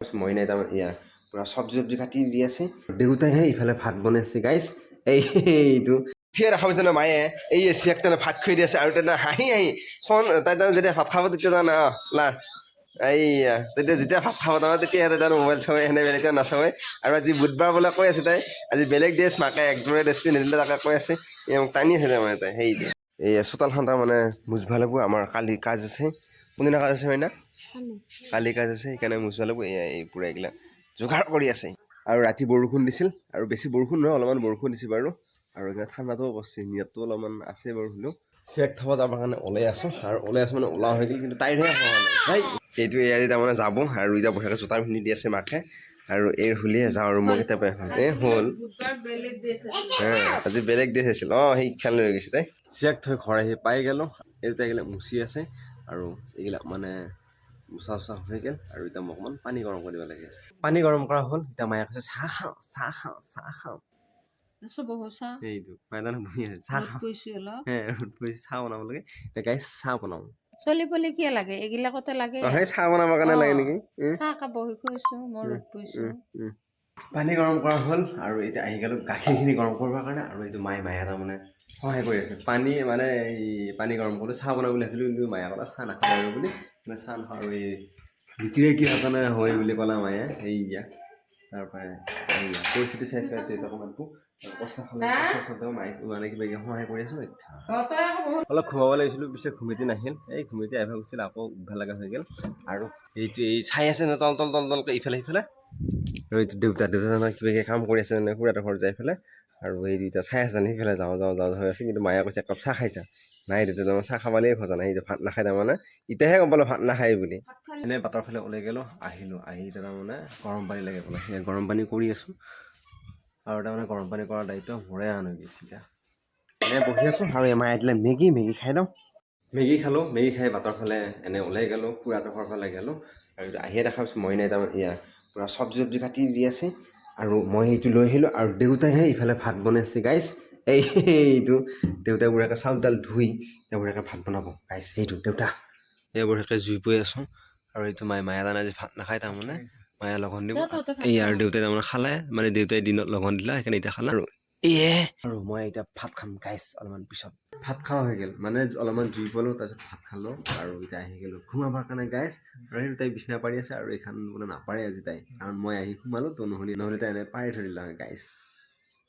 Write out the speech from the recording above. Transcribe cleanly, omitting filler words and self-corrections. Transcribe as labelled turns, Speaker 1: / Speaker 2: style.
Speaker 1: মই নাই তাৰমানে এয়া পুৰা চব্জি চব্জি কাটি দি আছে দেউতাইহে ইফালে ভাত বনাইছে গাইজ এইটো ঠিয়ে দেখা পাইছে ন মায়ে এই চিয়াক তেনে ভাত খুৱাই দি আছে আৰু তেনে হাঁহি হাঁহি ফোন তাই যেতিয়া ভাত খাব তেতিয়া জানা লাৰ এইয়া যেতিয়া ভাত খাব তাৰমানে তেতিয়া তাই মোবাইল চাবই সেনে বেলেগ নাচাবই আৰু আজি বুধবাৰ বোলে কৈ আছে তাই আজি বেলেগ ড্ৰেছ মাকে একদৰে ড্ৰেছ পিন্ধিলে তাকে কৈ আছে টানি আছে তাৰমানে তাই সেইটো এই চোতালখন তাৰমানে মুচবা লাগিব আমাৰ কালি কাজ আছে কোনদিনা কাজ আছে হয় না কালি কাজ আছে সেইকাৰণে মুচবা লাগিব এই পূৰা এইগিলা যোগাৰ কৰি আছে আৰু ৰাতি বৰষুণ দিছিল আৰু বেছি বৰষুণ নহয় অলপমান বৰষুণ দিছিল বাৰু আৰু এতিয়া ঠাণ্ডাটোও পৰিছে নিয়াতো অলপমান আছে বাৰু হ'লেও চেক থব যাবৰ কাৰণে ওলাই আছোঁ আৰু ওলাই আছোঁ মানে ওলা হৈ গ'ল কিন্তু তাইৰহে হোৱা নাই সেইটো এয়া তাৰমানে যাব আৰু এতিয়া বঢ়িয়াকৈ জোতা পিন্ধি দি আছে মাকে আৰু এই হ'লিয়ে যাওঁ আৰু মই কেতিয়াবা হ'ল আজি বেলেগ ড্ৰেছ আছিল সেই খেল লৈ গৈছে তাই চেক থৈ ঘৰ আহি পাই গ'লোঁ এইটো এইগিলা মুচি আছে আৰু এইবিলাক মানে মুচা উচা হৈ গ'ল আৰু এতিয়া মই অকণমান পানী গৰম কৰিব লাগে পানী গৰম কৰা হ'ল এতিয়া মায়ে কৈছে চাহ খাওঁ চাহ খাওঁ চাহ খাওঁ সেইটো মাইদানে বহি আছে চাহ খাওঁ ৰ'দ পৰিছে চাহ বনাব লাগে এতিয়া গাইছ চাহ বনাওঁ
Speaker 2: চলি পলি কিয় লাগে এইগিলাকতে লাগে
Speaker 1: সেই চাহ বনাবৰ কাৰণে লাগে নেকি
Speaker 2: চাহ খাব শিকাইছো মই ৰ'দ পৰিছো
Speaker 1: পানী গৰম কৰা হ'ল আৰু এতিয়া আহি গ'লোঁ গাখীৰখিনি গৰম কৰিবৰ কাৰণে আৰু এইটো মায়ে তাৰমানে সহায় কৰি আছে পানী মানে এই পানী গৰম কৰোঁতে চাহ বনাব বুলি ভাবিছিলোঁ কিন্তু মায়ে ক'লে চাহ নাখাওঁ আৰু বুলি মানে চাহ নাখাওঁ আৰু এই বিক্ৰীয়ে কি কাৰণে হয় বুলি ক'লে মায়ে এইয়া তাৰপৰা পৰিস্থিতি চাই পাইছে অকণমানটো কষ্ট খালে মায়ে মানে কিবা সহায় কৰি আছোঁ অলপ ঘুমাব লাগিছিলোঁ পিছে ঘুমিতি নাহিল এই ঘুমিতি আহিব গৈছিল আকৌ উঠিব লগা হৈ গ'ল আৰু এইটো এই চাই আছে ন তল তলকৈ ইফালে সিফালে আৰু এইটো দেউতা কিবা কাম কৰি আছে মানে খুৰাহঁতৰ ঘৰত যাই পেলাই আৰু এই দুইটা চাই আছে সেইফালে যাওঁ হৈ আছে কিন্তু মায়ে কৈছে একাপ চাহ খাইছা নাই দেউতা তাৰমানে চাহ খাবলৈয়ে খোজা নাই সেইটো ভাত নাখায় তাৰমানে এতিয়াহে গম পালোঁ ভাত নাখায় বুলি এনেই বাটৰ ফালে ওলাই গ'লোঁ আহিলোঁ আহি তাৰমানে গৰম পানী লাগে বোলে সেই গৰম পানী কৰি আছোঁ আৰু তাৰমানে গৰম পানী কৰাৰ দায়িত্ব মোৰে আনো গৈছে এতিয়া এনেই বহি আছোঁ আৰু মায়ে দিলে মেগী খাই লওঁ মেগী খালোঁ মেগী খাই বাটৰ ফালে এনেই ওলাই গ'লোঁ খুৰাহঁতৰ ঘৰৰ ফালে গ'লোঁ আৰু আহিয়ে দেখা পাইছোঁ মই নাই তাৰমানে এয়া পুৰা চব্জি চব্জি কাটি দি আছে আৰু মই সেইটো লৈ আহিলোঁ আৰু দেউতাইহে ইফালে ভাত বনাইছে গাইজ এইটো দেউতাই বঢ়িয়াকৈ চাউল তাউল ধুই বঢ়িয়াকৈ ভাত বনাব গাইজ সেইটো দেউতা বঢ়িয়াকৈ জুই পৰি আছোঁ আৰু এইটো মায়ে তাৰমানে আজি ভাত নাখায় তাৰমানে মায়ে লঘন দিব এই আৰু দেউতাই তাৰমানে খালে মানে দেউতাই দিনত লঘন দিলা সেইকাৰণে এতিয়া খালে আৰু আৰু মই এতিয়া ভাত খাম গাইজ অলপমান পিছত ভাত খোৱা হৈ গ'ল মানে অলপমান জুই পালোঁ তাৰপিছত ভাত খালোঁ আৰু এতিয়া আহি গ'লোঁ ঘুমাবৰ কাৰণে গাইজ আৰু সেইটো তাই বিচনা পাৰি আছে আৰু এইখন বোলে নাপাৰে আজি তাই কাৰণ মই আহি সোমালোঁ তো নহ'লে তাই এনে পাৰি থৈ দিলে গাইজ